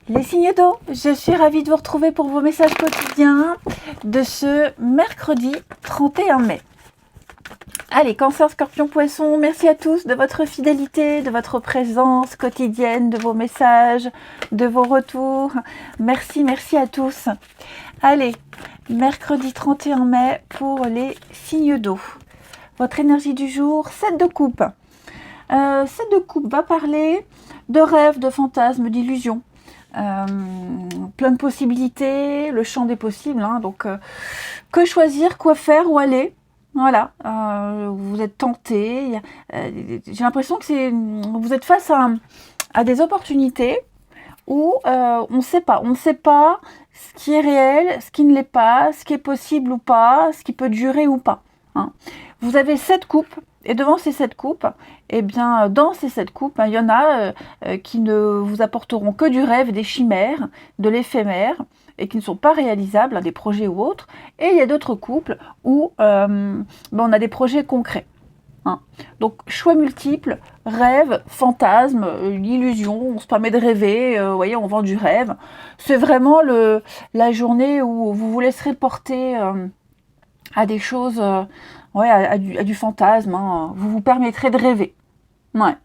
Les signes d'eau, je suis ravie de vous retrouver pour vos messages quotidiens de ce mercredi 31 mai. Allez, Cancer, Scorpion, Poisson, merci à tous de votre fidélité, de votre présence quotidienne, de vos messages, de vos retours. Merci, merci à tous. Allez, mercredi 31 mai pour les signes d'eau. Votre énergie du jour, 7 de coupe. 7 de coupe va parler de rêves, de fantasmes, d'illusions. Plein de possibilités, le champ des possibles, hein, donc que choisir, quoi faire, où aller, voilà, vous êtes tenté, j'ai l'impression que vous êtes face à des opportunités où on ne sait pas ce qui est réel, ce qui ne l'est pas, ce qui est possible ou pas, ce qui peut durer ou pas, hein. Vous avez 7 coupes. Et devant ces 7 coupes, eh bien, dans ces 7 coupes, il y en a qui ne vous apporteront que du rêve, des chimères, de l'éphémère, et qui ne sont pas réalisables, des projets ou autres. Et il y a d'autres couples où on a des projets concrets, hein. Donc, choix multiples, rêve, fantasme, illusion, on se permet de rêver, vous voyez, on vend du rêve. C'est vraiment la journée où vous vous laisserez porter à des choses... ouais, à du fantasme, hein. Vous vous permettrez de rêver. Ouais.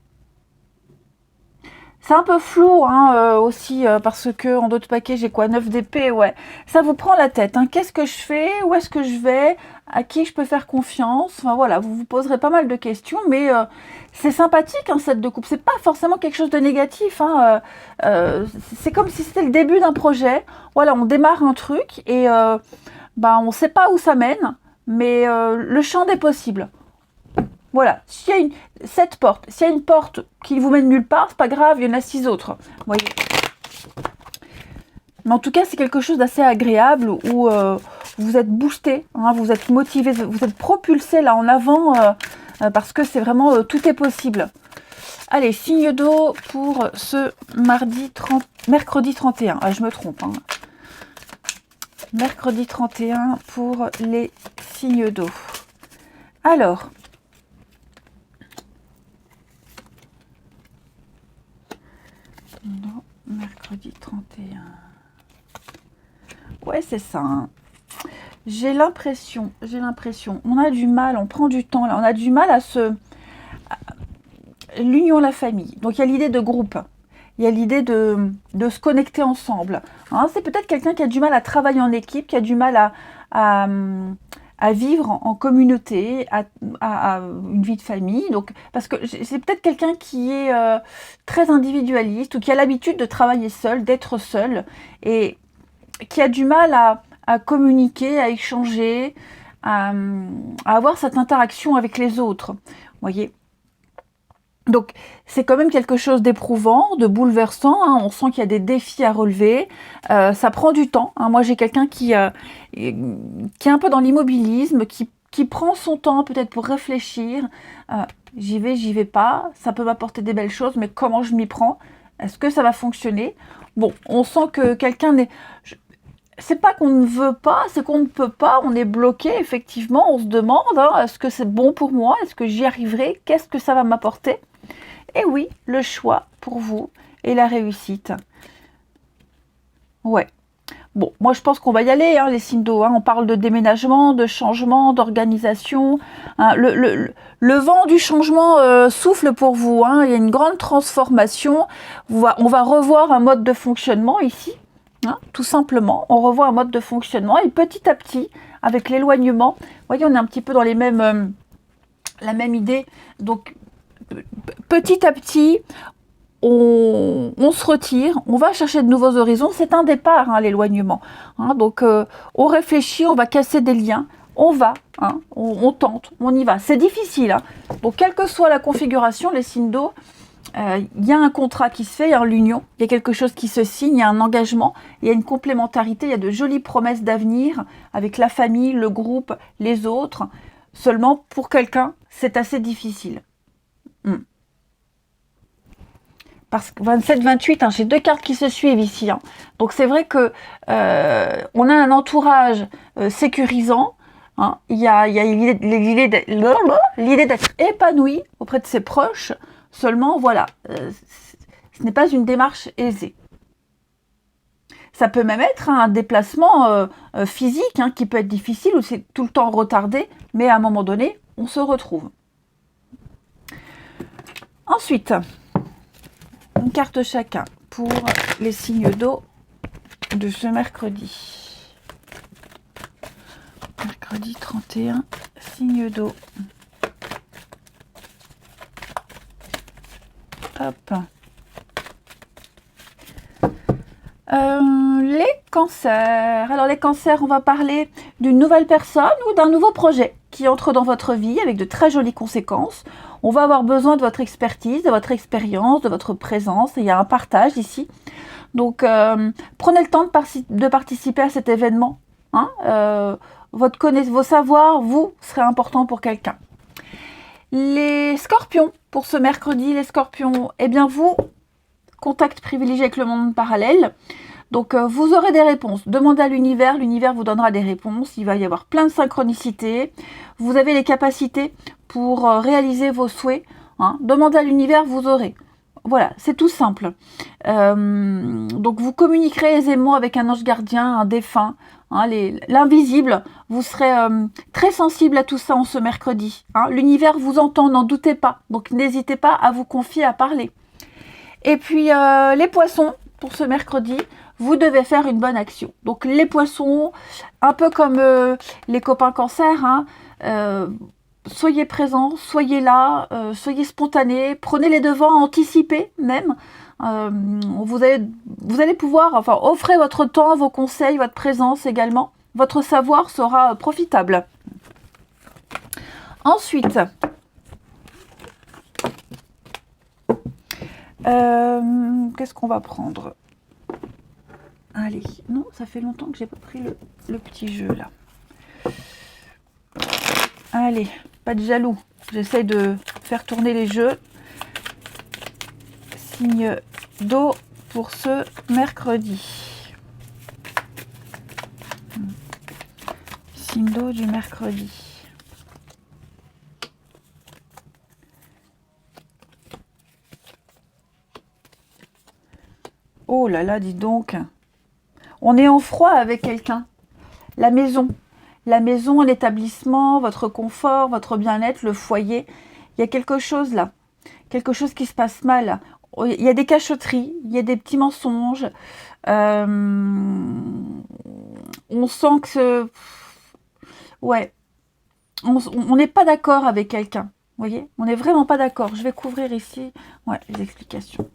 C'est un peu flou, hein, aussi, parce que en d'autres paquets, j'ai quoi, 9 d'épée, ouais. Ça vous prend la tête, hein. Qu'est-ce que je fais? Où est-ce que je vais? À qui je peux faire confiance? Enfin voilà, vous vous poserez pas mal de questions, mais c'est sympathique, un 7 de coupe. C'est pas forcément quelque chose de négatif, hein. C'est comme si c'était le début d'un projet. Voilà, on démarre un truc et on sait pas où ça mène. Mais le champ des possibles. Voilà, s'il y a cette porte, s'il y a une porte qui vous mène nulle part, c'est pas grave, il y en a 6 autres. Voyez. Mais en tout cas, c'est quelque chose d'assez agréable où vous êtes boosté, hein, vous êtes motivé, vous êtes propulsé là en avant parce que c'est vraiment tout est possible. Allez, signe d'eau pour ce mercredi 31. Ah, je me trompe, hein. Mercredi 31 pour les signes d'eau. Alors, non, mercredi 31. Ouais, c'est ça, hein. J'ai l'impression, on a du mal, on prend du temps là, on a du mal à l'union, la famille. Donc il y a l'idée de groupe. Il y a l'idée de se connecter ensemble, hein. C'est peut-être quelqu'un qui a du mal à travailler en équipe, qui a du mal à vivre en communauté, à une vie de famille. Donc, parce que c'est peut-être quelqu'un qui est très individualiste ou qui a l'habitude de travailler seul, d'être seul, et qui a du mal à communiquer, à échanger, à avoir cette interaction avec les autres. Vous voyez ? Donc, c'est quand même quelque chose d'éprouvant, de bouleversant, hein. On sent qu'il y a des défis à relever. Ça prend du temps, hein. Moi, j'ai quelqu'un qui est un peu dans l'immobilisme, qui prend son temps peut-être pour réfléchir. J'y vais pas. Ça peut m'apporter des belles choses, mais comment je m'y prends? Est-ce que ça va fonctionner? Bon, on sent que quelqu'un n'est... C'est pas qu'on ne veut pas, c'est qu'on ne peut pas. On est bloqué, effectivement. On se demande, hein, est-ce que c'est bon pour moi? Est-ce que j'y arriverai? Qu'est-ce que ça va m'apporter? Et oui, le choix pour vous et la réussite. Ouais. Bon, moi je pense qu'on va y aller, hein, les signes d'eau, hein. On parle de déménagement, de changement, d'organisation, hein. Le vent du changement souffle pour vous, hein. Il y a une grande transformation. On va revoir un mode de fonctionnement ici, hein, tout simplement. On revoit un mode de fonctionnement et petit à petit, avec l'éloignement, vous voyez, on est un petit peu dans la même idée. Donc, petit à petit, on se retire, on va chercher de nouveaux horizons. C'est un départ, hein, l'éloignement, hein. Donc, on réfléchit, on va casser des liens, on va, hein, on tente, on y va. C'est difficile, hein. Donc, quelle que soit la configuration, les signes d'eau, il y a un contrat qui se fait, il y a l'union, il y a quelque chose qui se signe, il y a un engagement, il y a une complémentarité, il y a de jolies promesses d'avenir avec la famille, le groupe, les autres. Seulement, pour quelqu'un, c'est assez difficile. Parce que 27-28, hein, j'ai 2 cartes qui se suivent ici, hein. Donc c'est vrai que on a un entourage sécurisant, hein. Il y a l'idée d'être épanoui auprès de ses proches. Seulement, voilà, ce n'est pas une démarche aisée. Ça peut même être un déplacement physique qui peut être difficile ou c'est tout le temps retardé, mais à un moment donné, on se retrouve. Ensuite, une carte chacun pour les signes d'eau de ce mercredi. Mercredi 31, signe d'eau. Hop. Les cancers. Alors les cancers, on va parler d'une nouvelle personne ou d'un nouveau projet qui entre dans votre vie avec de très jolies conséquences. On va avoir besoin de votre expertise, de votre expérience, de votre présence. Et il y a un partage ici. Donc prenez le temps de participer à cet événement. Vos savoirs, vous, serez important pour quelqu'un. Les scorpions, pour ce mercredi, les scorpions, eh bien vous, contact privilégié avec le monde parallèle. Donc vous aurez des réponses. Demandez à l'univers, l'univers vous donnera des réponses. Il va y avoir plein de synchronicités. Vous avez les capacités pour réaliser vos souhaits. Demandez à l'univers, vous aurez. Voilà, c'est tout simple. Donc vous communiquerez aisément avec un ange gardien, un défunt, l'invisible. Vous serez très sensible à tout ça en ce mercredi. L'univers vous entend, n'en doutez pas. Donc n'hésitez pas à vous confier, à parler. Et puis les poissons, pour ce mercredi, vous devez faire une bonne action. Donc les poissons, un peu comme les copains cancer, soyez présents, soyez là, soyez spontanés, prenez les devants, anticipez même. Vous allez pouvoir, offrez votre temps, vos conseils, votre présence également. Votre savoir sera profitable. Ensuite, qu'est-ce qu'on va prendre? Allez, non, ça fait longtemps que j'ai pas pris le petit jeu là. Allez, pas de jaloux. J'essaie de faire tourner les jeux. Signe d'eau pour ce mercredi. Signe d'eau du mercredi. Oh là là, dis donc. On est en froid avec quelqu'un. La maison, l'établissement, votre confort, votre bien-être, le foyer. Il y a quelque chose là. Quelque chose qui se passe mal. Il y a des cachotteries, il y a des petits mensonges. On sent que... Ouais. On n'est pas d'accord avec quelqu'un. Vous voyez? On n'est vraiment pas d'accord. Je vais couvrir ici les explications.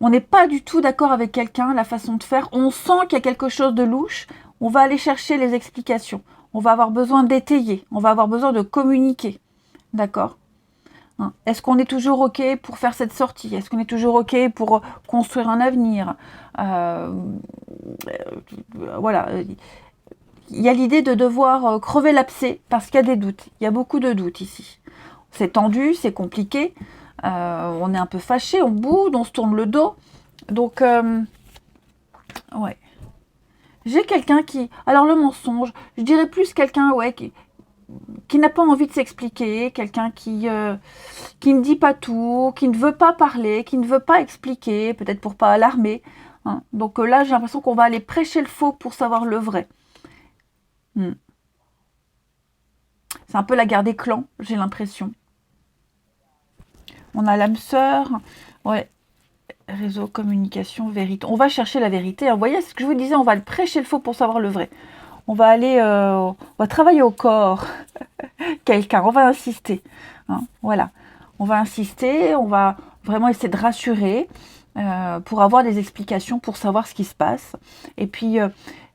On n'est pas du tout d'accord avec quelqu'un, la façon de faire. On sent qu'il y a quelque chose de louche. On va aller chercher les explications. On va avoir besoin d'étayer. On va avoir besoin de communiquer. D'accord? Est-ce qu'on est toujours OK pour faire cette sortie? Est-ce qu'on est toujours OK pour construire un avenir? Voilà. Il y a l'idée de devoir crever l'abcès parce qu'il y a des doutes. Il y a beaucoup de doutes ici. C'est tendu, c'est compliqué. On est un peu fâché, on boude, on se tourne le dos. Donc, ouais. J'ai quelqu'un qui... Alors, le mensonge, je dirais plus quelqu'un qui n'a pas envie de s'expliquer, quelqu'un qui ne dit pas tout, qui ne veut pas parler, qui ne veut pas expliquer, peut-être pour pas alarmer. Donc là, j'ai l'impression qu'on va aller prêcher le faux pour savoir le vrai. C'est un peu la guerre des clans, j'ai l'impression. On a l'âme sœur, réseau, communication, vérité. On va chercher la vérité. Vous voyez ce que je vous disais, on va prêcher le faux pour savoir le vrai. On va aller, on va travailler au corps. Quelqu'un, on va insister. Voilà, on va insister, on va vraiment essayer de rassurer pour avoir des explications, pour savoir ce qui se passe. Et puis,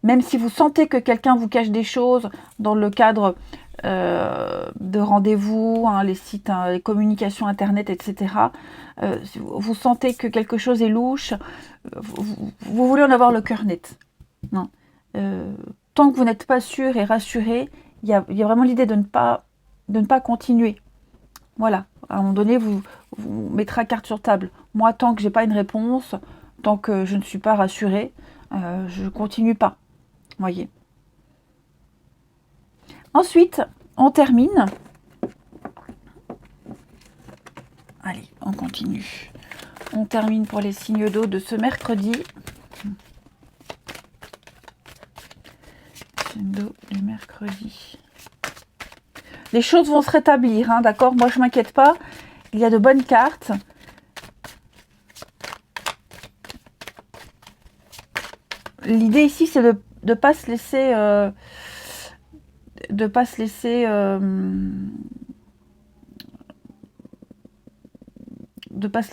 même si vous sentez que quelqu'un vous cache des choses dans le cadre de rendez-vous, les sites, les communications internet, etc. Vous sentez que quelque chose est louche, vous voulez en avoir le cœur net. Tant que vous n'êtes pas sûr et rassuré, il y a vraiment l'idée de ne pas continuer. Voilà, à un moment donné, vous mettrez la carte sur table. Moi, tant que j'ai pas une réponse, tant que je ne suis pas rassurée, je ne continue pas. Voyez. Ensuite, on termine. Allez, on continue. On termine pour les signes d'eau de ce mercredi. crescendo du mercredi. Les choses vont se rétablir, hein, d'accord? Moi, je ne m'inquiète pas. Il y a de bonnes cartes. L'idée ici, c'est de ne pas se laisser... de pas se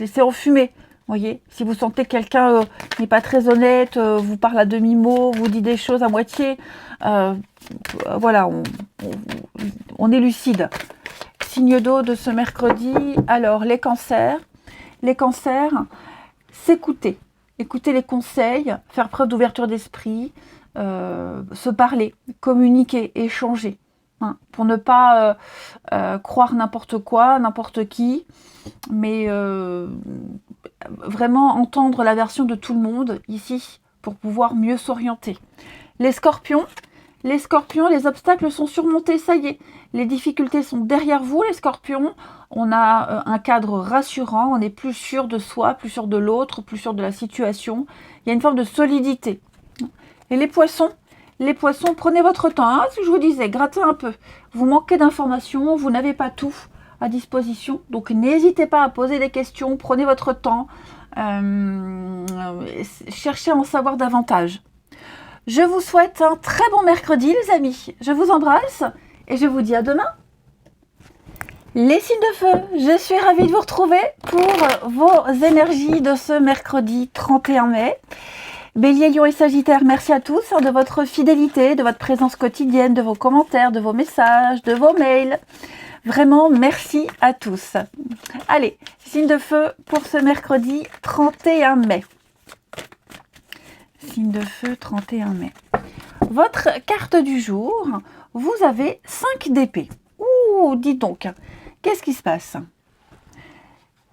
laisser enfumer. Voyez, si vous sentez que quelqu'un n'est pas très honnête, vous parle à demi-mot, vous dit des choses à moitié, voilà, on est lucide. Signe d'eau de ce mercredi. Alors, les cancers. Les cancers, s'écouter. Écouter les conseils, faire preuve d'ouverture d'esprit, se parler, communiquer, échanger. Hein, pour ne pas croire n'importe quoi, n'importe qui, mais vraiment entendre la version de tout le monde ici pour pouvoir mieux s'orienter. Les scorpions, les obstacles sont surmontés, ça y est. Les difficultés sont derrière vous, les scorpions. On a un cadre rassurant, on est plus sûr de soi, plus sûr de l'autre, plus sûr de la situation. Il y a une forme de solidité. Et les poissons, prenez votre temps. Hein, ce que je vous disais, grattez un peu. Vous manquez d'informations, vous n'avez pas tout à disposition. Donc n'hésitez pas à poser des questions, prenez votre temps. Cherchez à en savoir davantage. Je vous souhaite un très bon mercredi, les amis. Je vous embrasse et je vous dis à demain. Les signes de feu, je suis ravie de vous retrouver pour vos énergies de ce mercredi 31 mai. Bélier, Lion et Sagittaire, merci à tous de votre fidélité, de votre présence quotidienne, de vos commentaires, de vos messages, de vos mails. Vraiment, merci à tous. Allez, signe de feu pour ce mercredi 31 mai. Signe de feu 31 mai. Votre carte du jour, vous avez 5 d'épée. Ouh, dites donc, qu'est-ce qui se passe?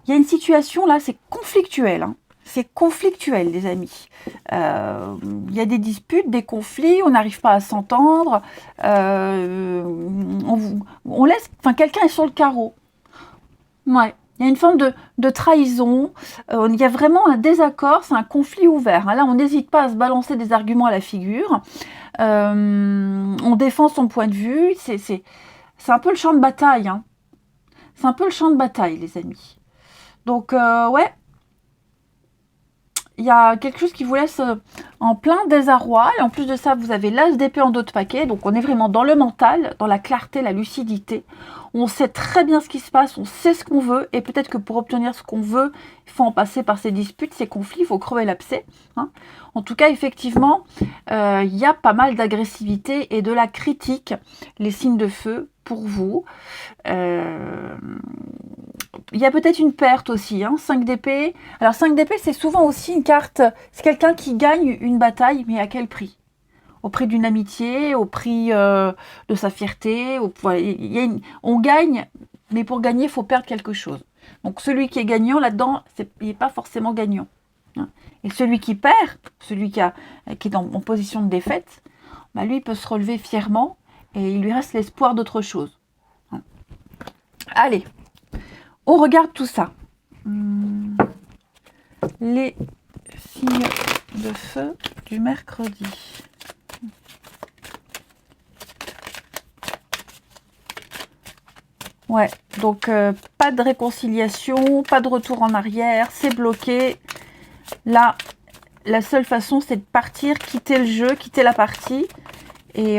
Il y a une situation là, c'est conflictuel. Hein. C'est conflictuel, les amis. Il y a des disputes, des conflits, on n'arrive pas à s'entendre. On laisse, enfin, quelqu'un est sur le carreau. Ouais. Il y a une forme de trahison, il y a vraiment un désaccord, c'est un conflit ouvert. Là, on n'hésite pas à se balancer des arguments à la figure. On défend son point de vue, c'est un peu le champ de bataille. Hein. C'est un peu le champ de bataille, les amis. Donc, ouais, il y a quelque chose qui vous laisse en plein désarroi. Et en plus de ça, vous avez l'as d'épée en dos de paquet. Donc, on est vraiment dans le mental, dans la clarté, la lucidité. On sait très bien ce qui se passe, on sait ce qu'on veut. Et peut-être que pour obtenir ce qu'on veut, il faut en passer par ces disputes, ces conflits. Il faut crever l'abcès. Hein. En tout cas, effectivement, il y a pas mal d'agressivité et de la critique. Les signes de feu pour vous. Il y a peut-être une perte aussi, hein, 5 d'épée. Alors 5 d'épée, c'est souvent aussi une carte, c'est quelqu'un qui gagne une bataille, mais à quel prix? Au prix d'une amitié, au prix de sa fierté. Voilà, on gagne, mais pour gagner, il faut perdre quelque chose. Donc celui qui est gagnant là-dedans, il n'est pas forcément gagnant. Hein. Et celui qui perd, celui qui est en position de défaite, bah, lui, il peut se relever fièrement et il lui reste l'espoir d'autre chose. Hein. Allez. On regarde tout ça. Les signes de feu du mercredi. Ouais, donc pas de réconciliation, pas de retour en arrière, c'est bloqué. Là, la seule façon, c'est de partir, quitter le jeu, quitter la partie. Et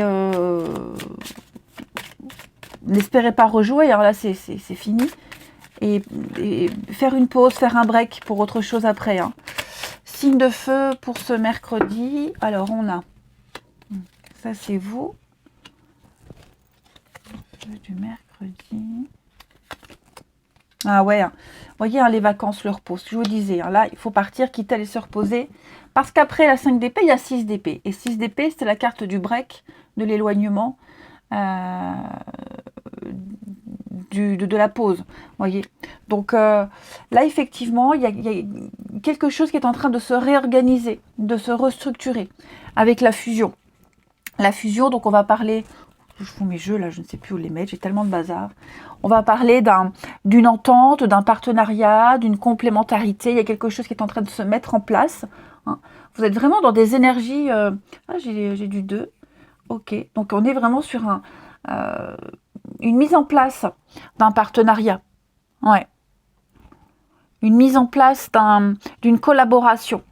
n'espérez pas rejouer, hein, là c'est fini. Et faire une pause, faire un break pour autre chose après. Hein. Signe de feu pour ce mercredi. Alors, on a... Ça, c'est vous. Feu du mercredi. Ah ouais. Hein. Vous voyez, hein, les vacances, le repos. Je vous disais, hein, là, il faut partir, quitter aller se reposer. Parce qu'après la 5 d'épée, il y a 6 d'épée. Et 6 d'épée, c'est la carte du break, de l'éloignement. De la pause, voyez. Donc là, effectivement, il y a quelque chose qui est en train de se réorganiser, de se restructurer avec la fusion. La fusion, donc on va parler... Je fous mes jeux, là, je ne sais plus où les mettre, j'ai tellement de bazar. On va parler d'une entente, d'un partenariat, d'une complémentarité. Il y a quelque chose qui est en train de se mettre en place. Hein. Vous êtes vraiment dans des énergies... Ah, j'ai du 2. Ok, donc on est vraiment sur une mise en place d'un partenariat. Ouais. Une mise en place d'une collaboration.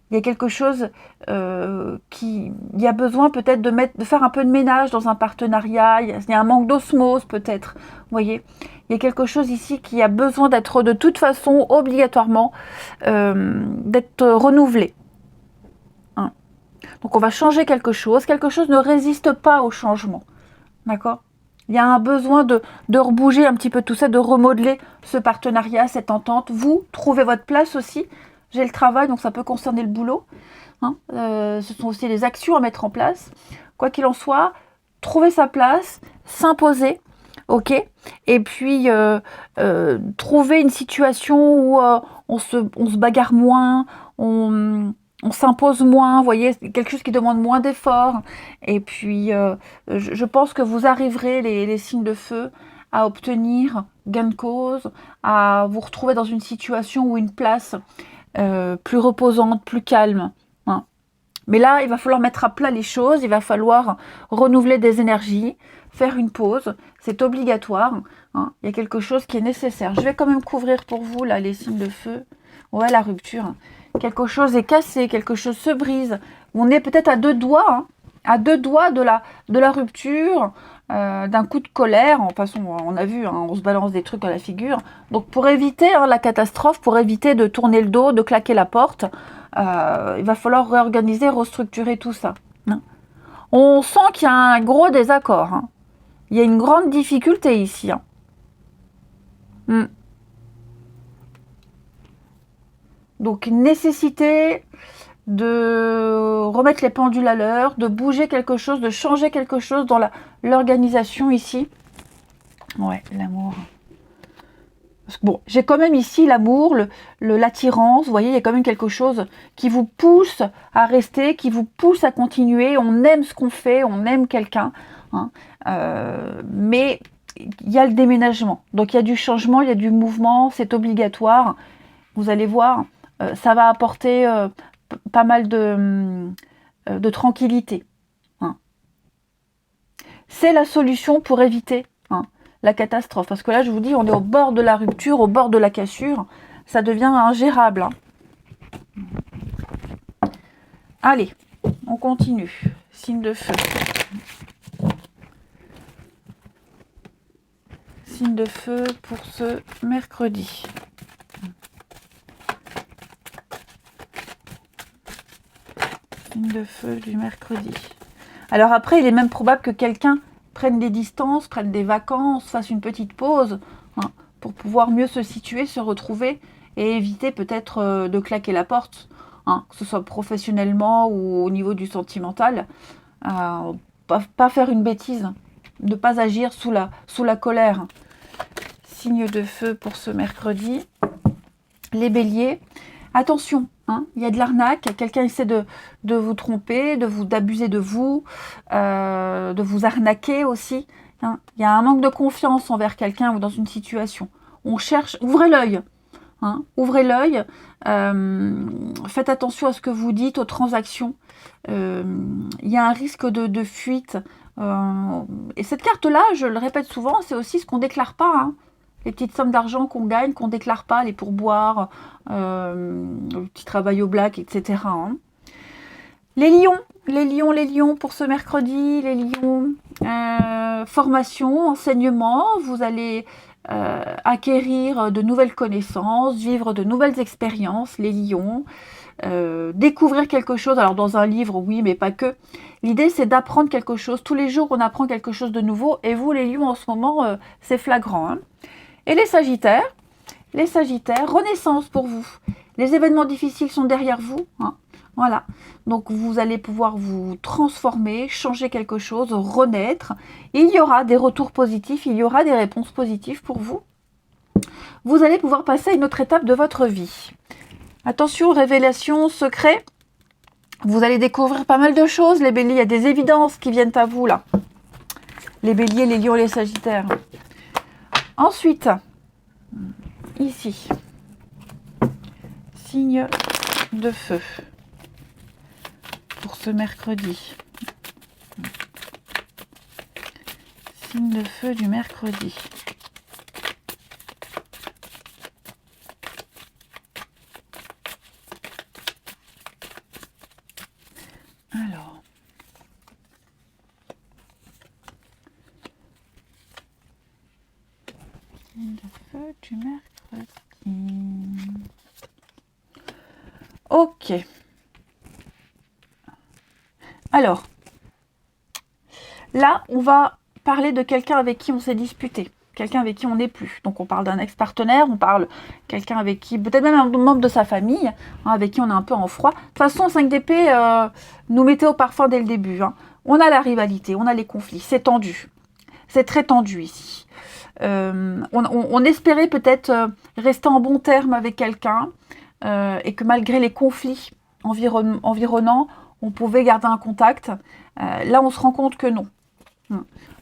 Il y a quelque chose il y a besoin peut-être de faire un peu de ménage dans un partenariat. Il y a un manque d'osmose peut-être. Vous voyez, il y a quelque chose ici qui a besoin d'être de toute façon obligatoirement d'être renouvelé. Hein. Donc on va changer quelque chose. Quelque chose ne résiste pas au changement. D'accord ? Il y a un besoin de rebouger un petit peu tout ça, de remodeler ce partenariat, cette entente. Vous, trouvez votre place aussi. J'ai le travail, donc ça peut concerner le boulot. Hein. Ce sont aussi des actions à mettre en place. Quoi qu'il en soit, trouver sa place, s'imposer, ok. Et puis, trouver une situation où on se bagarre moins, on s'impose moins, vous voyez, quelque chose qui demande moins d'efforts. Et puis, je pense que vous arriverez, les signes de feu, à obtenir gain de cause, à vous retrouver dans une situation ou une place plus reposante, plus calme. Hein. Mais là, il va falloir mettre à plat les choses, il va falloir renouveler des énergies, faire une pause, c'est obligatoire. Hein. Il y a quelque chose qui est nécessaire. Je vais quand même couvrir pour vous, là, les signes de feu. Ouais, la rupture. Quelque chose est cassé, quelque chose se brise. On est peut-être à 2 doigts, hein, à 2 doigts de la rupture, d'un coup de colère. En façon, on a vu, hein, on se balance des trucs à la figure. Donc pour éviter la catastrophe, pour éviter de tourner le dos, de claquer la porte, il va falloir réorganiser, restructurer tout ça. Hein. On sent qu'il y a un gros désaccord. Hein. Il y a une grande difficulté ici. Hein. Donc une nécessité de remettre les pendules à l'heure, de bouger quelque chose, de changer quelque chose dans l'organisation ici. Ouais, l'amour. Bon, j'ai quand même ici l'amour, l'attirance, vous voyez, il y a quand même quelque chose qui vous pousse à rester, qui vous pousse à continuer. On aime ce qu'on fait, on aime quelqu'un, hein, mais il y a le déménagement. Donc il y a du changement, il y a du mouvement, c'est obligatoire. Vous allez voir, ça va apporter pas mal de tranquillité. Hein. C'est la solution pour éviter la catastrophe. Parce que là, je vous dis, on est au bord de la rupture, au bord de la cassure. Ça devient ingérable. Hein. Allez, on continue. Signe de feu. Signe de feu pour ce mercredi. Signe de feu du mercredi. Alors après, il est même probable que quelqu'un prenne des distances, prenne des vacances, fasse une petite pause, hein, pour pouvoir mieux se situer, se retrouver et éviter peut-être de claquer la porte, hein, que ce soit professionnellement ou au niveau du sentimental. Pas faire une bêtise, ne pas agir sous la colère. Signe de feu pour ce mercredi. Les béliers, attention, hein, il y a de l'arnaque, quelqu'un essaie de vous tromper, d'abuser de vous arnaquer aussi. Hein. Il y a un manque de confiance envers quelqu'un ou dans une situation. On cherche, ouvrez l'œil. Hein, ouvrez l'œil, faites attention à ce que vous dites, aux transactions. Il y a un risque de fuite. Et cette carte-là, je le répète souvent, c'est aussi ce qu'on ne déclare pas. Hein. Les petites sommes d'argent qu'on gagne, qu'on ne déclare pas, les pourboires, le petit travail au black, etc. Hein. Les lions pour ce mercredi, les lions, formation, enseignement, vous allez acquérir de nouvelles connaissances, vivre de nouvelles expériences, les lions, découvrir quelque chose, alors dans un livre, oui, mais pas que. L'idée, c'est d'apprendre quelque chose. Tous les jours, on apprend quelque chose de nouveau, et vous, les lions, en ce moment, c'est flagrant. Hein. Et les sagittaires, renaissance pour vous. Les événements difficiles sont derrière vous. Hein. Voilà. Donc, vous allez pouvoir vous transformer, changer quelque chose, renaître. Il y aura des retours positifs, il y aura des réponses positives pour vous. Vous allez pouvoir passer à une autre étape de votre vie. Attention, révélation, secret. Vous allez découvrir pas mal de choses, les béliers. Il y a des évidences qui viennent à vous, là. Les béliers, les lions, les sagittaires. Ensuite, ici, signe de feu pour ce mercredi. signe de feu du mercredi. Alors. Signe de feu du mercredi. Ok. Alors. Là, on va parler de quelqu'un avec qui on s'est disputé, quelqu'un avec qui on n'est plus. Donc on parle d'un ex-partenaire, on parle quelqu'un avec qui, peut-être même un membre de sa famille, hein, avec qui on est un peu en froid. De toute façon, 5 d'épée nous mettait au parfum dès le début. Hein. On a la rivalité, on a les conflits, c'est tendu. C'est très tendu ici. On espérait peut-être rester en bon terme avec quelqu'un et que malgré les conflits environnants, on pouvait garder un contact. Là, on se rend compte que non.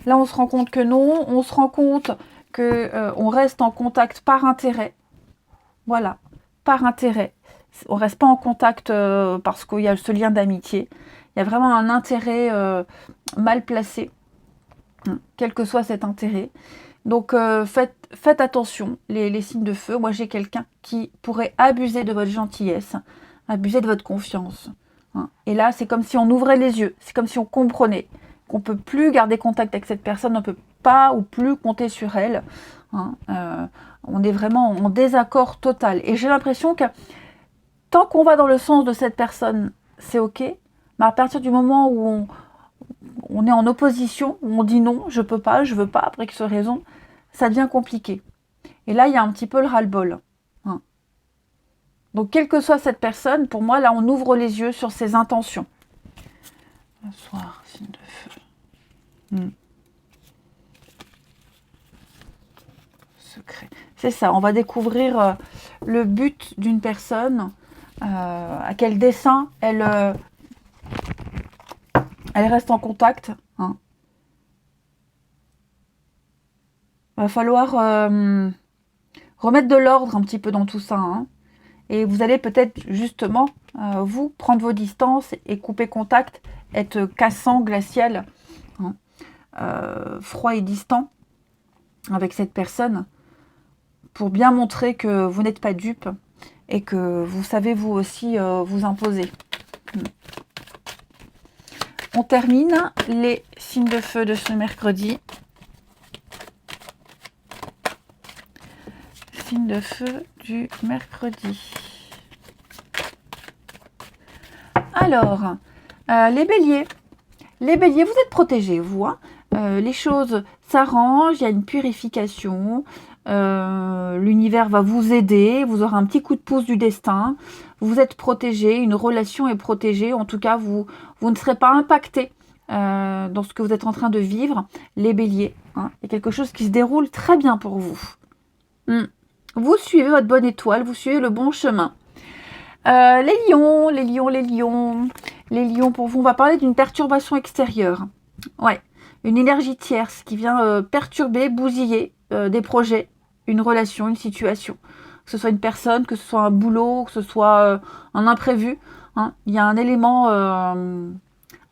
Là, on se rend compte que non. On se rend compte qu'on reste en contact par intérêt. Voilà, par intérêt. On ne reste pas en contact parce qu'il y a ce lien d'amitié. Il y a vraiment un intérêt mal placé, quel que soit cet intérêt. Donc, faites attention, les signes de feu. Moi, j'ai quelqu'un qui pourrait abuser de votre gentillesse, abuser de votre confiance. Et là, c'est comme si on ouvrait les yeux. C'est comme si on comprenait qu'on ne peut plus garder contact avec cette personne, on ne peut pas ou plus compter sur elle. On est vraiment en désaccord total. Et j'ai l'impression que tant qu'on va dans le sens de cette personne, c'est ok. Mais à partir du moment où on est en opposition, où on dit non, je peux pas, je veux pas, après X raison, ça devient compliqué. Et là, il y a un petit peu le ras-le-bol. Donc, quelle que soit cette personne, pour moi, là, on ouvre les yeux sur ses intentions. Le soir, signe de feu. Secret. C'est ça, on va découvrir le but d'une personne, à quel dessein elle reste en contact. Va falloir remettre de l'ordre un petit peu dans tout ça. Et vous allez peut-être justement, vous, prendre vos distances et couper contact, être cassant, glacial, froid et distant avec cette personne, pour bien montrer que vous n'êtes pas dupe et que vous savez vous aussi vous imposer. On termine les signes de feu de ce mercredi. Signe de feu du mercredi. Alors, les béliers. Les béliers, vous êtes protégés, vous. Les choses s'arrangent, il y a une purification. L'univers va vous aider, vous aurez un petit coup de pouce du destin. Vous êtes protégés, une relation est protégée. En tout cas, vous ne serez pas impacté dans ce que vous êtes en train de vivre. Les béliers, il y a quelque chose qui se déroule très bien pour vous. Vous suivez votre bonne étoile, vous suivez le bon chemin. Les lions, pour vous, on va parler d'une perturbation extérieure. Ouais, une énergie tierce qui vient perturber, bousiller des projets, une relation, une situation. Que ce soit une personne, que ce soit un boulot, que ce soit un imprévu. Il y a un élément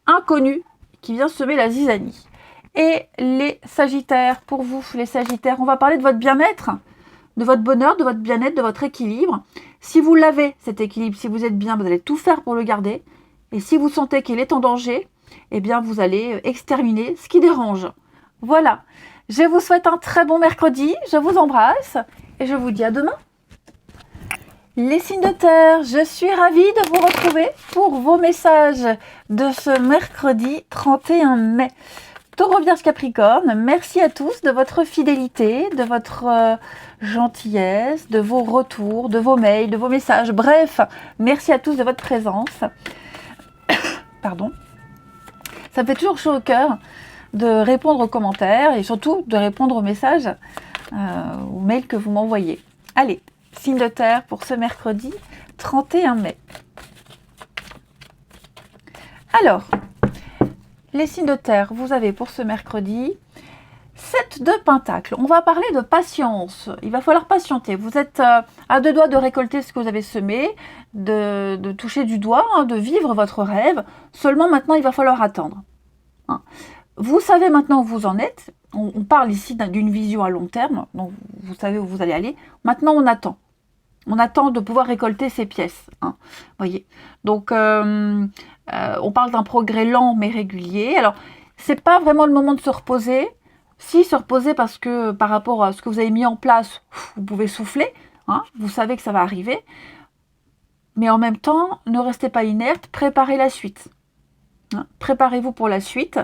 inconnu qui vient semer la zizanie. Et les sagittaires, pour vous, les sagittaires, on va parler de votre bien-être, de votre bonheur, de votre bien-être, de votre équilibre. Si vous l'avez, cet équilibre, si vous êtes bien, vous allez tout faire pour le garder. Et si vous sentez qu'il est en danger, eh bien, vous allez exterminer ce qui dérange. Voilà. Je vous souhaite un très bon mercredi. Je vous embrasse et je vous dis à demain. Les signes de terre, je suis ravie de vous retrouver pour vos messages de ce mercredi 31 mai. Taureau, Vierge, Capricorne, merci à tous de votre fidélité, de votre gentillesse, de vos retours, de vos mails, de vos messages. Bref, merci à tous de votre présence. Pardon. Ça me fait toujours chaud au cœur de répondre aux commentaires et surtout de répondre aux messages, aux mails que vous m'envoyez. Allez, signe de terre pour ce mercredi 31 mai. Alors, les signes de terre, vous avez pour ce mercredi 7 de pentacles. On va parler de patience. Il va falloir patienter. Vous êtes à deux doigts de récolter ce que vous avez semé, de toucher du doigt, de vivre votre rêve. Seulement maintenant, il va falloir attendre. Vous savez maintenant où vous en êtes. On parle ici d'une vision à long terme, donc vous savez où vous allez aller. Maintenant, on attend. On attend de pouvoir récolter ces pièces. Hein, voyez. Donc, on parle d'un progrès lent mais régulier. Alors, c'est pas vraiment le moment de se reposer. Si, se reposer parce que par rapport à ce que vous avez mis en place, vous pouvez souffler. Hein, vous savez que ça va arriver. Mais en même temps, ne restez pas inerte, préparez la suite. Hein, préparez-vous pour la suite,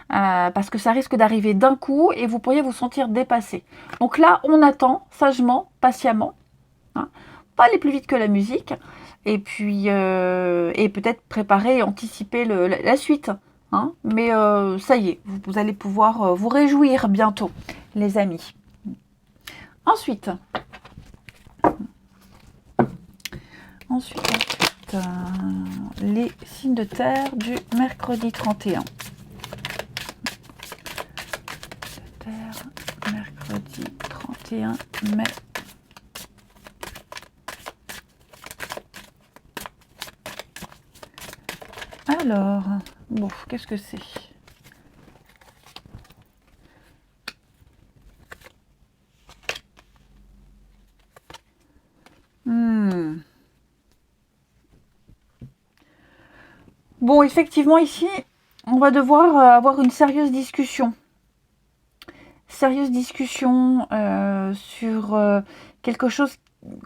parce que ça risque d'arriver d'un coup et vous pourriez vous sentir dépassé. Donc là, on attend sagement, patiemment. Hein, pas aller plus vite que la musique. Et puis, et peut-être préparer et anticiper la suite. Hein, mais ça y est, vous allez pouvoir vous réjouir bientôt, les amis. Ensuite, les signes de terre du mercredi 31. Terre, mercredi 31 mai. Alors, bon, qu'est-ce que c'est ? Bon, effectivement, ici, on va devoir avoir une sérieuse discussion. Sérieuse discussion sur quelque chose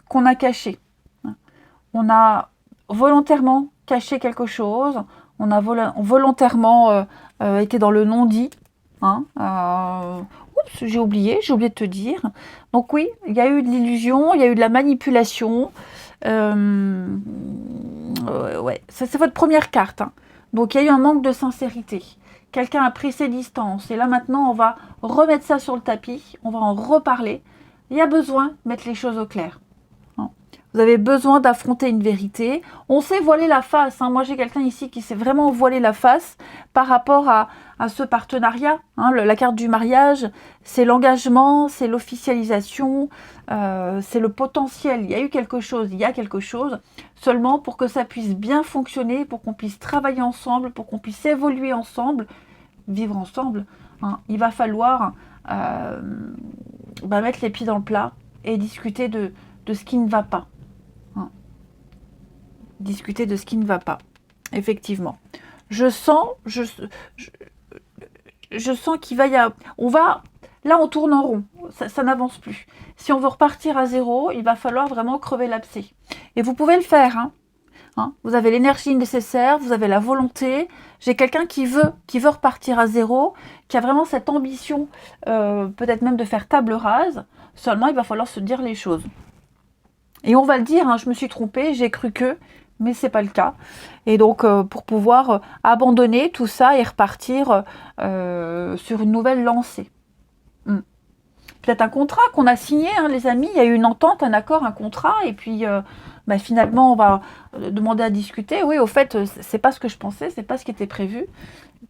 qu'on a caché. On a volontairement caché quelque chose. On a volontairement été dans le non-dit. Hein, oups, j'ai oublié de te dire. Donc oui, il y a eu de l'illusion, il y a eu de la manipulation. Ouais, ça c'est votre première carte. Hein. Donc il y a eu un manque de sincérité. Quelqu'un a pris ses distances. Et là maintenant, on va remettre ça sur le tapis. On va en reparler. Il y a besoin de mettre les choses au clair. Hein. Vous avez besoin d'affronter une vérité. On sait voiler la face. Hein. Moi, j'ai quelqu'un ici qui sait vraiment voiler la face par rapport à ce partenariat. Hein. La carte du mariage, c'est l'engagement, c'est l'officialisation, c'est le potentiel. Il y a eu quelque chose, il y a quelque chose. Seulement, pour que ça puisse bien fonctionner, pour qu'on puisse travailler ensemble, pour qu'on puisse évoluer ensemble, vivre ensemble, hein, il va falloir mettre les pieds dans le plat et discuter de ce qui ne va pas. Hein. Discuter de ce qui ne va pas, effectivement. Je sens qu'il va y avoir... Là, on tourne en rond. Ça n'avance plus. Si on veut repartir à zéro, il va falloir vraiment crever l'abcès. Et vous pouvez le faire. Hein. Vous avez l'énergie nécessaire, vous avez la volonté. J'ai quelqu'un qui veut repartir à zéro, qui a vraiment cette ambition, peut-être même de faire table rase. Seulement, il va falloir se dire les choses. Et on va le dire, hein, je me suis trompée, j'ai cru que... mais c'est pas le cas. Et donc, pour pouvoir abandonner tout ça et repartir sur une nouvelle lancée. Peut-être un contrat qu'on a signé, hein, les amis. Il y a eu une entente, un accord, un contrat. Et puis, finalement, on va demander à discuter. Oui, au fait, c'est pas ce que je pensais, c'est pas ce qui était prévu.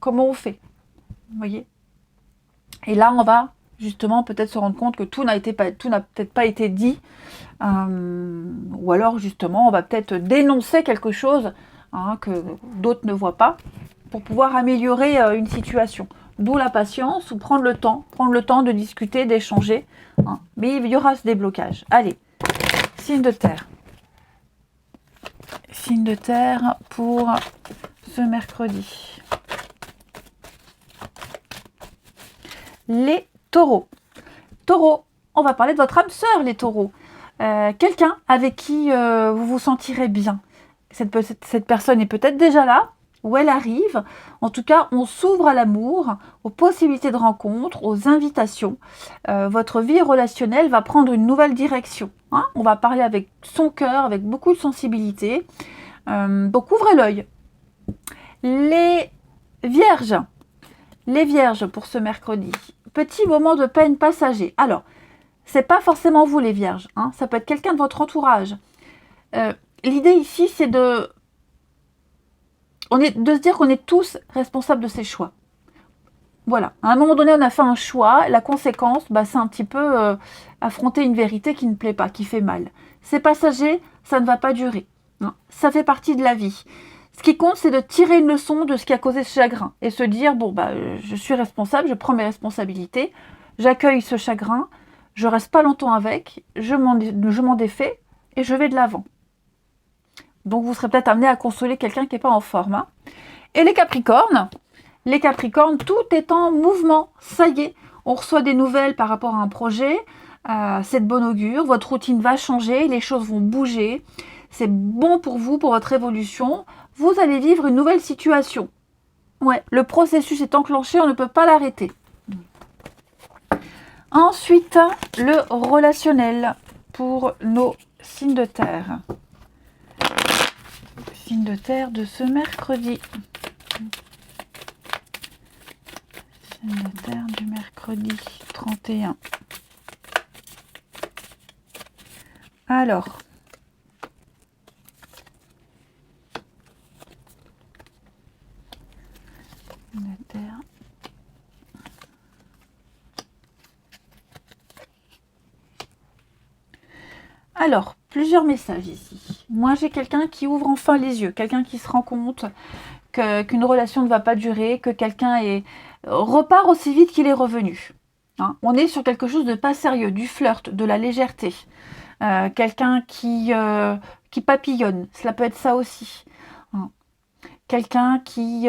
Comment on fait ? Vous voyez ? Et là, on va justement peut-être se rendre compte que tout n'a peut-être pas été dit. Ou alors, justement, on va peut-être dénoncer quelque chose que d'autres ne voient pas pour pouvoir améliorer une situation. D'où la patience, ou prendre le temps de discuter, d'échanger. Hein. Mais il y aura ce déblocage. Allez, signe de terre. Signe de terre pour ce mercredi. Les taureaux. Taureaux, on va parler de votre âme sœur, les taureaux. Quelqu'un avec qui vous vous sentirez bien. Cette personne est peut-être déjà là, où elle arrive. En tout cas, on s'ouvre à l'amour, aux possibilités de rencontre, aux invitations. Votre vie relationnelle va prendre une nouvelle direction. Hein. On va parler avec son cœur, avec beaucoup de sensibilité. Donc, ouvrez l'œil. Les vierges. Les vierges pour ce mercredi. Petit moment de peine passager. Alors, c'est pas forcément vous les vierges. Hein. Ça peut être quelqu'un de votre entourage. L'idée ici, c'est de se dire qu'on est tous responsables de ses choix. Voilà. À un moment donné, on a fait un choix. La conséquence, c'est un petit peu affronter une vérité qui ne plaît pas, qui fait mal. C'est passager, ça ne va pas durer. Hein. Ça fait partie de la vie. Ce qui compte, c'est de tirer une leçon de ce qui a causé ce chagrin et se dire, bon, bah, je suis responsable, je prends mes responsabilités, j'accueille ce chagrin, je reste pas longtemps avec, je m'en défais et je vais de l'avant. Donc, vous serez peut-être amené à consoler quelqu'un qui n'est pas en forme. Hein. Et les Capricornes, tout est en mouvement. Ça y est, on reçoit des nouvelles par rapport à un projet. C'est de bon augure. Votre routine va changer, les choses vont bouger. C'est bon pour vous, pour votre évolution. Vous allez vivre une nouvelle situation. Ouais, le processus est enclenché, on ne peut pas l'arrêter. Ensuite, le relationnel pour nos signes de terre. Signes de terre de ce mercredi. Signes de terre du mercredi 31. Alors, signes de terre. Alors, plusieurs messages ici. Moi, j'ai quelqu'un qui ouvre enfin les yeux, quelqu'un qui se rend compte qu'une relation ne va pas durer, que quelqu'un repart aussi vite qu'il est revenu. Hein, on est sur quelque chose de pas sérieux, du flirt, de la légèreté. Quelqu'un qui papillonne, cela peut être ça aussi. Hein. Quelqu'un qui...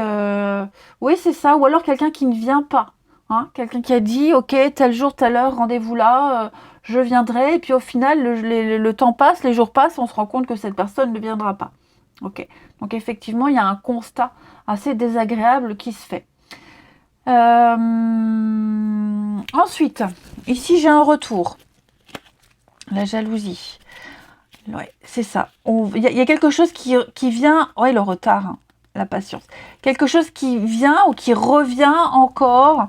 oui, c'est ça, ou alors quelqu'un qui ne vient pas. Hein. Quelqu'un qui a dit, ok, tel jour, telle heure, rendez-vous là, je viendrai, et puis au final, le temps passe, les jours passent, on se rend compte que cette personne ne viendra pas. Ok, donc effectivement, il y a un constat assez désagréable qui se fait. Ensuite, ici j'ai un retour. La jalousie. Ouais, c'est ça. Il y a quelque chose qui vient... Ouais, le retard, hein, la patience. Quelque chose qui vient ou qui revient encore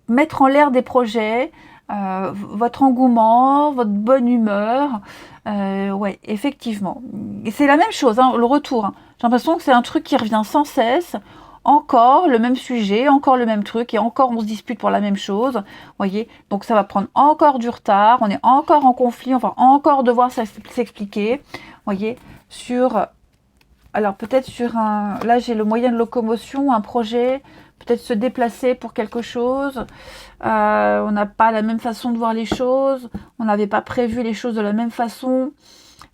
mettre en l'air des projets, votre engouement, votre bonne humeur. Ouais, effectivement. Et c'est la même chose, hein, le retour. Hein. J'ai l'impression que c'est un truc qui revient sans cesse. Encore le même sujet, encore le même truc, et encore on se dispute pour la même chose. Voyez, donc ça va prendre encore du retard, on est encore en conflit, on va encore devoir s'expliquer. Voyez, alors peut-être sur un... Là j'ai le moyen de locomotion, un projet, peut-être se déplacer pour quelque chose. On n'a pas la même façon de voir les choses, on n'avait pas prévu les choses de la même façon.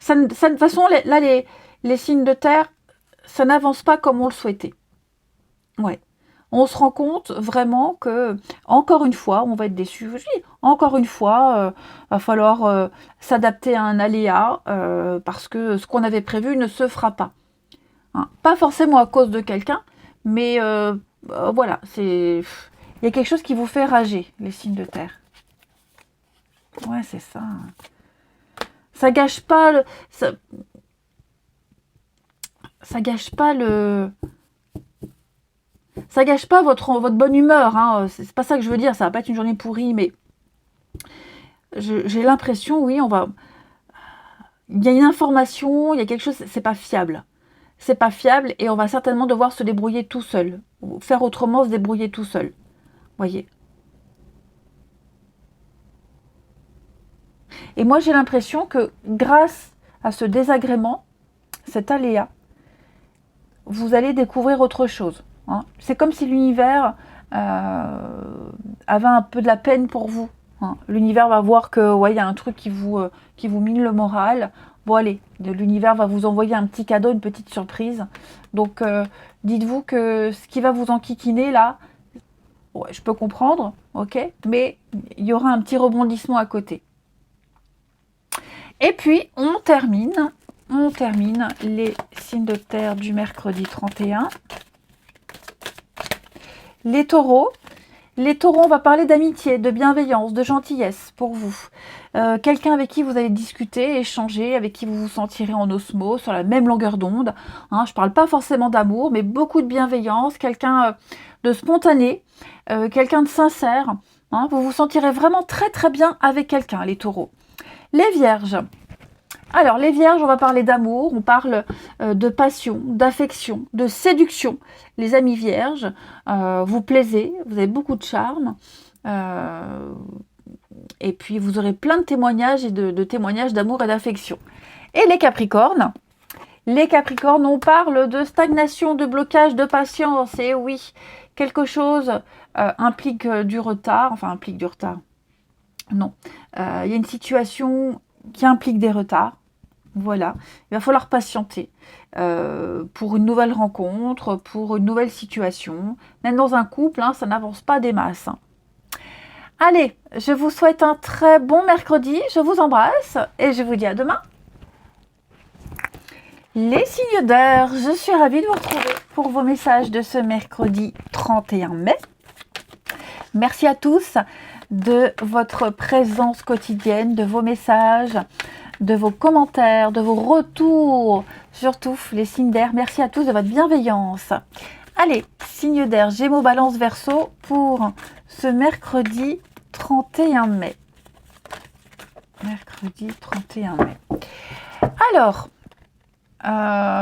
De toute façon, là, les signes de terre, ça n'avance pas comme on le souhaitait. Ouais. On se rend compte vraiment que, encore une fois, on va être déçu. Oui, encore une fois, va falloir s'adapter à un aléa parce que ce qu'on avait prévu ne se fera pas. Hein. Pas forcément à cause de quelqu'un, mais voilà, il y a quelque chose qui vous fait rager, les signes de terre. Ouais, c'est ça. Ça gâche pas ça gâche pas ça gâche pas votre bonne humeur. Hein. C'est pas ça que je veux dire. Ça va pas être une journée pourrie, mais j'ai l'impression, oui, il y a une information, il y a quelque chose, c'est pas fiable. C'est pas fiable et on va certainement devoir se débrouiller tout seul. Faire autrement, se débrouiller tout seul. Voyez. Et moi, j'ai l'impression que grâce à ce désagrément, cet aléa, vous allez découvrir autre chose. Hein. C'est comme si l'univers avait un peu de la peine pour vous. Hein. L'univers va voir que ouais, y a un truc qui vous mine le moral. Bon allez, l'univers va vous envoyer un petit cadeau, une petite surprise. Donc dites-vous que ce qui va vous enquiquiner là, ouais, je peux comprendre, ok, mais il y aura un petit rebondissement à côté. Et puis on termine les signes de terre du mercredi 31. Les taureaux, on va parler d'amitié, de bienveillance, de gentillesse pour vous. Quelqu'un avec qui vous allez discuter, échanger, avec qui vous vous sentirez en osmose, sur la même longueur d'onde. Hein, je ne parle pas forcément d'amour, mais beaucoup de bienveillance, quelqu'un de spontané, quelqu'un de sincère. Hein, vous vous sentirez vraiment très très bien avec quelqu'un, les taureaux. Les vierges. Alors, les vierges, on va parler d'amour, on parle de passion, d'affection, de séduction. Les amis vierges, vous plaisez, vous avez beaucoup de charme. Et puis, vous aurez plein de témoignages et de témoignages d'amour et d'affection. Et les Capricornes. Les Capricornes, on parle de stagnation, de blocage, de patience. Et oui, quelque chose implique du retard. Enfin, implique du retard. Non. Il y a une situation qui implique des retards. Voilà. Il va falloir patienter pour une nouvelle rencontre, pour une nouvelle situation. Même dans un couple, hein, ça n'avance pas des masses. Allez, je vous souhaite un très bon mercredi. Je vous embrasse et je vous dis à demain. Les signes d'air, je suis ravie de vous retrouver pour vos messages de ce mercredi 31 mai. Merci à tous de votre présence quotidienne, de vos messages, de vos commentaires, de vos retours, surtout les signes d'air. Merci à tous de votre bienveillance. Allez, signe d'air, Gémeaux, Balance, Verseau pour ce mercredi 31 mai. Mercredi 31 mai. Alors,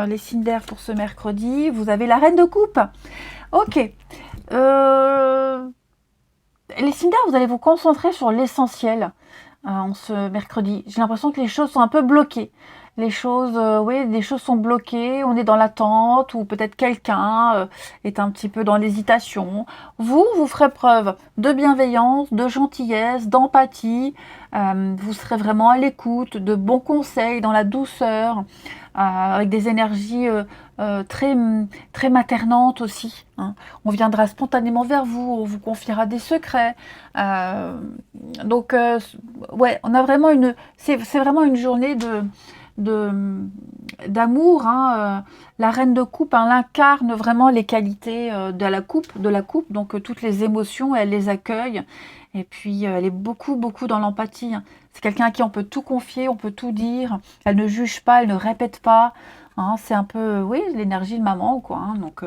les signes d'air pour ce mercredi, vous avez la Reine de Coupe. Ok. Les signes d'air, vous allez vous concentrer sur l'essentiel en ce mercredi. J'ai l'impression que les choses sont un peu bloquées. Les choses, les choses sont bloquées, on est dans l'attente, ou peut-être quelqu'un est un petit peu dans l'hésitation. Vous ferez preuve de bienveillance, de gentillesse, d'empathie. Vous serez vraiment à l'écoute, de bons conseils, dans la douceur, avec des énergies très, très maternantes aussi. Hein. On viendra spontanément vers vous, on vous confiera des secrets. Donc, on a vraiment c'est vraiment une journée d'amour. Hein. La Reine de Coupe, elle incarne vraiment les qualités de la coupe, donc toutes les émotions, elle les accueille. Et puis, elle est beaucoup dans l'empathie. Hein. C'est quelqu'un à qui on peut tout confier, on peut tout dire. Elle ne juge pas, elle ne répète pas. Hein. C'est un peu, l'énergie de maman, quoi. Hein. Donc,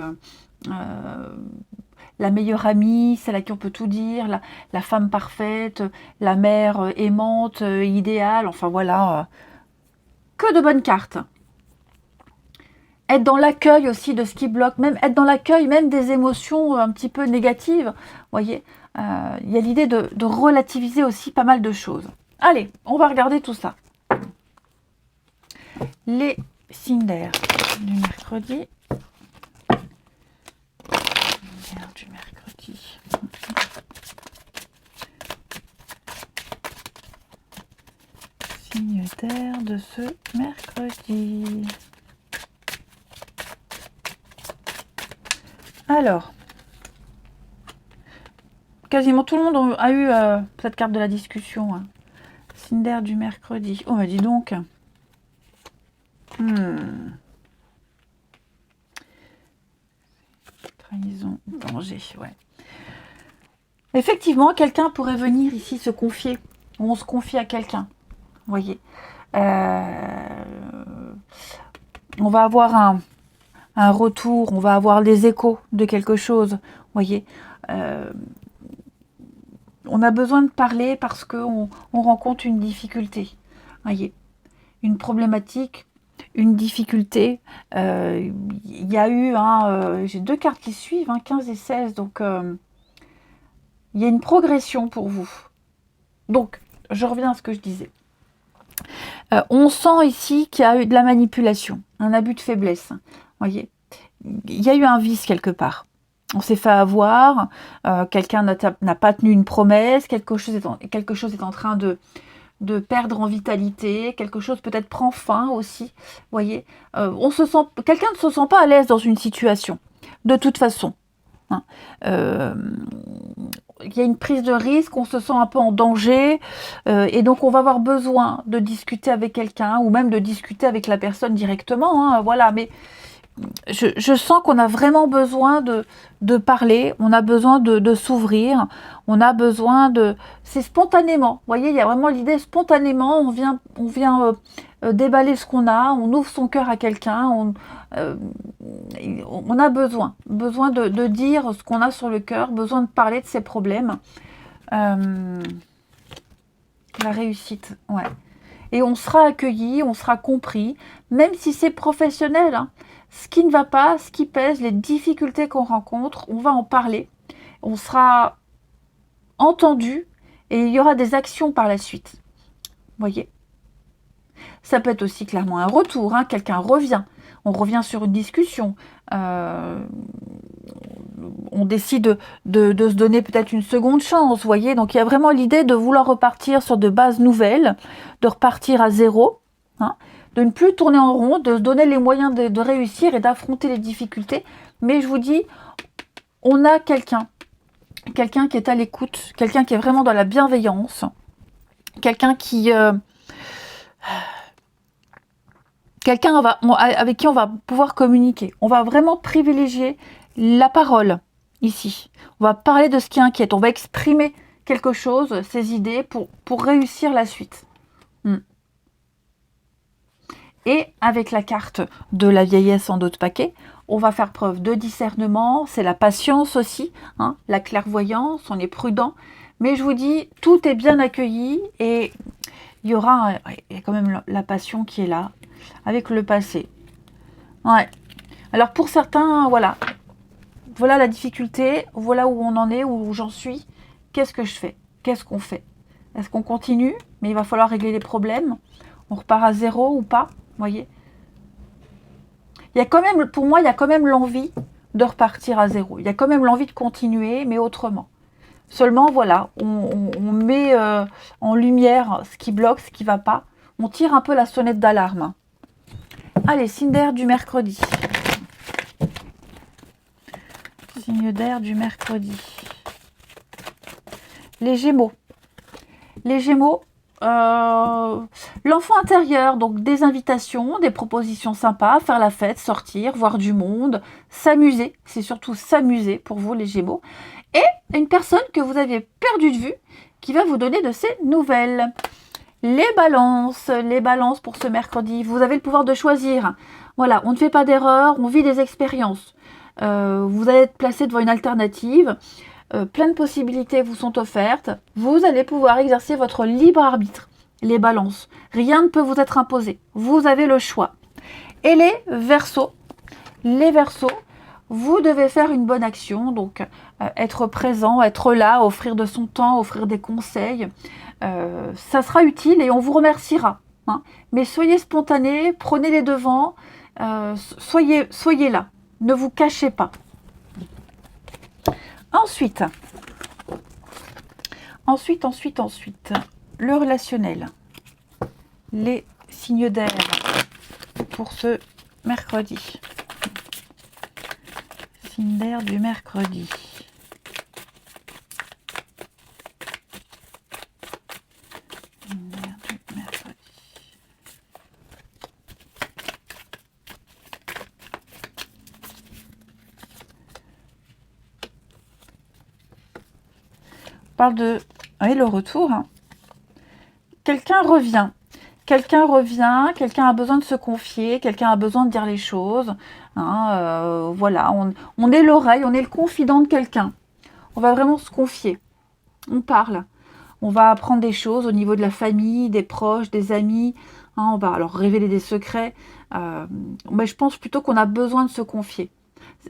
la meilleure amie, celle à qui on peut tout dire, la femme parfaite, la mère aimante, idéale. Enfin, voilà. Que de bonnes cartes. Être dans l'accueil aussi de ce qui bloque, même être dans l'accueil même des émotions un petit peu négatives. Vous voyez, il y a l'idée de relativiser aussi pas mal de choses. Allez, on va regarder tout ça. Les signes d'air du mercredi. Du mercredi. Signe d'air de ce mercredi. Alors, quasiment tout le monde a eu cette carte de la discussion. Hein. Signe d'air du mercredi. Oh, bah dis donc. Trahison, danger, ouais. Effectivement, quelqu'un pourrait venir ici se confier. Ou on se confie à quelqu'un. Vous voyez. On va avoir un retour, on va avoir des échos de quelque chose. Vous voyez. On a besoin de parler parce qu'on rencontre une difficulté. Voyez. Une problématique, une difficulté. Il y a eu, j'ai deux cartes qui suivent, 15 et 16, donc il y a une progression pour vous. Donc, je reviens à ce que je disais. On sent ici qu'il y a eu de la manipulation, un abus de faiblesse. Voyez, il y a eu un vice quelque part. On s'est fait avoir, quelqu'un n'a pas tenu une promesse, quelque chose est en train de perdre en vitalité, quelque chose peut-être prend fin aussi. Voyez, quelqu'un ne se sent pas à l'aise dans une situation, de toute façon. Hein. Il y a une prise de risque, on se sent un peu en danger, et donc on va avoir besoin de discuter avec quelqu'un, ou même de discuter avec la personne directement, hein, voilà, mais je sens qu'on a vraiment besoin de parler, on a besoin de s'ouvrir, on a besoin de... C'est spontanément, vous voyez, il y a vraiment l'idée spontanément, on vient déballer ce qu'on a, on ouvre son cœur à quelqu'un, on a besoin de dire ce qu'on a sur le cœur, besoin de parler de ses problèmes. La réussite, ouais. Et on sera accueilli, on sera compris, même si c'est professionnel. Hein. Ce qui ne va pas, ce qui pèse, les difficultés qu'on rencontre, on va en parler. On sera entendu et il y aura des actions par la suite. Vous voyez ? Ça peut être aussi clairement un retour, hein, quelqu'un revient. On revient sur une discussion. On décide de se donner peut-être une seconde chance, vous voyez. Donc il y a vraiment l'idée de vouloir repartir sur de bases nouvelles, de repartir à zéro, hein, de ne plus tourner en rond, de se donner les moyens de réussir et d'affronter les difficultés. Mais je vous dis, on a quelqu'un qui est à l'écoute, quelqu'un qui est vraiment dans la bienveillance, quelqu'un qui... quelqu'un avec qui on va pouvoir communiquer. On va vraiment privilégier la parole ici. On va parler de ce qui inquiète. On va exprimer quelque chose, ses idées, pour réussir la suite. Et avec la carte de la vieillesse en dos de paquet, on va faire preuve de discernement. C'est la patience aussi, hein, la clairvoyance, on est prudent. Mais je vous dis, tout est bien accueilli et il y aura quand même la passion qui est là, avec le passé. Ouais. Alors pour certains, voilà la difficulté, voilà où on en est, où j'en suis. Qu'est-ce que je fais? Qu'est-ce qu'on fait? Est-ce qu'on continue? Mais il va falloir régler les problèmes. On repart à zéro ou pas? Vous voyez? Il y a quand même, pour moi, il y a quand même l'envie de repartir à zéro. Il y a quand même l'envie de continuer, mais autrement. Seulement, voilà, on met en lumière ce qui bloque, ce qui ne va pas. On tire un peu la sonnette d'alarme. Allez, signe d'air du mercredi. Signe d'air du mercredi. Les Gémeaux. Les Gémeaux, l'enfant intérieur, donc des invitations, des propositions sympas, faire la fête, sortir, voir du monde, s'amuser. C'est surtout s'amuser pour vous, les Gémeaux. Et une personne que vous aviez perdue de vue qui va vous donner de ses nouvelles. Les balances pour ce mercredi. Vous avez le pouvoir de choisir. Voilà, on ne fait pas d'erreur, on vit des expériences. Vous allez être placé devant une alternative. Plein de possibilités vous sont offertes. Vous allez pouvoir exercer votre libre arbitre. Les balances. Rien ne peut vous être imposé. Vous avez le choix. Et les Verseaux. Les Verseaux, vous devez faire une bonne action. Donc, être présent, être là, offrir de son temps, offrir des conseils. Ça sera utile et on vous remerciera. Hein. Mais soyez spontané, prenez les devants. Soyez là. Ne vous cachez pas. Ensuite, le relationnel, les signes d'air pour ce mercredi. Signe d'air du mercredi. Signe d'air du mercredi. On parle de le retour. Hein. Quelqu'un revient, quelqu'un a besoin de se confier, quelqu'un a besoin de dire les choses. Hein, voilà, on est l'oreille, on est le confident de quelqu'un. On va vraiment se confier. On parle. On va apprendre des choses au niveau de la famille, des proches, des amis. Hein, on va alors révéler des secrets. Mais je pense plutôt qu'on a besoin de se confier.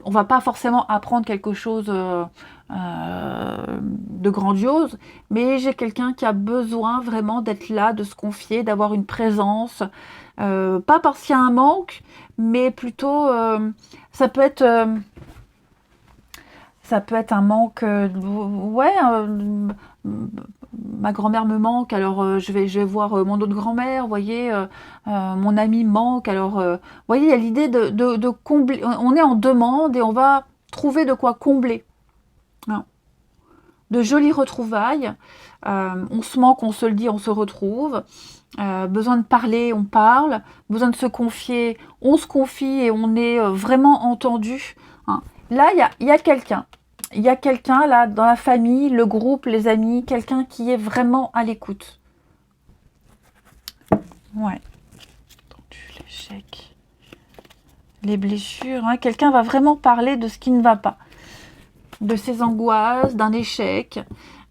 On va pas forcément apprendre quelque chose de grandiose, mais j'ai quelqu'un qui a besoin vraiment d'être là, de se confier, d'avoir une présence, pas parce qu'il y a un manque, mais plutôt ça peut être un manque, ma grand-mère me manque, alors je vais voir mon autre grand-mère, vous voyez, mon ami me manque, alors, vous voyez, il y a l'idée de combler, on est en demande et on va trouver de quoi combler. Hein. De jolies retrouvailles, on se manque, on se le dit, on se retrouve, besoin de parler, on parle, besoin de se confier, on se confie et on est vraiment entendu. Hein. Là, il y a quelqu'un. Il y a quelqu'un là dans la famille, le groupe, les amis, quelqu'un qui est vraiment à l'écoute. Ouais. L'échec. Les blessures. Hein. Quelqu'un va vraiment parler de ce qui ne va pas. De ses angoisses, d'un échec.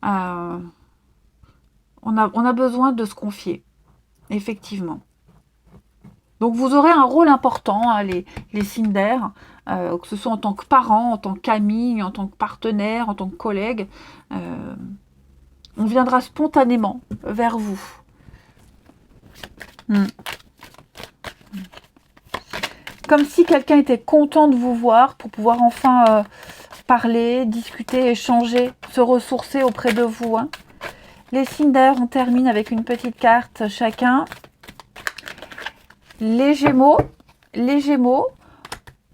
On a besoin de se confier. Effectivement. Donc vous aurez un rôle important, hein, les signes d'air, que ce soit en tant que parent, en tant qu'ami, en tant que partenaire, en tant que collègue. On viendra spontanément vers vous. Comme si quelqu'un était content de vous voir pour pouvoir enfin parler, discuter, échanger, se ressourcer auprès de vous. Hein. Les signes d'air, on termine avec une petite carte chacun. Les Gémeaux,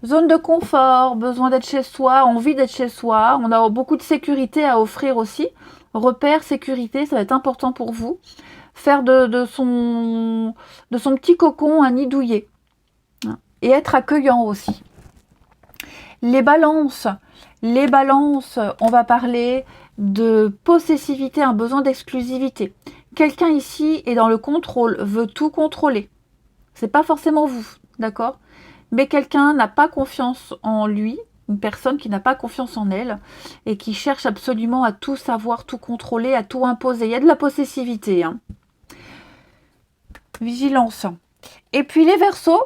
zone de confort, besoin d'être chez soi, envie d'être chez soi. On a beaucoup de sécurité à offrir aussi. Repère, sécurité, ça va être important pour vous. Faire de son petit cocon un nid douillet. Et être accueillant aussi. Les balances, on va parler de possessivité, un besoin d'exclusivité. Quelqu'un ici est dans le contrôle, veut tout contrôler. C'est pas forcément vous, d'accord? Mais quelqu'un n'a pas confiance en lui, une personne qui n'a pas confiance en elle et qui cherche absolument à tout savoir, tout contrôler, à tout imposer. Il y a de la possessivité. Hein. Vigilance. Et puis les Verseaux.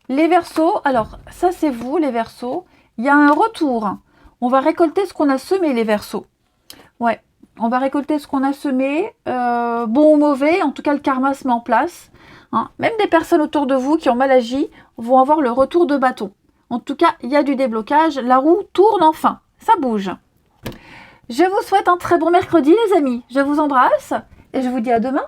Les Verseaux, alors ça c'est vous les Verseaux. Il y a un retour. On va récolter ce qu'on a semé les Verseaux. Ouais, on va récolter ce qu'on a semé, bon ou mauvais, en tout cas le karma se met en place. Hein. Même des personnes autour de vous qui ont mal agi vont avoir le retour de bâton. En tout cas, il y a du déblocage, la roue tourne enfin, ça bouge. Je vous souhaite un très bon mercredi les amis, je vous embrasse et je vous dis à demain.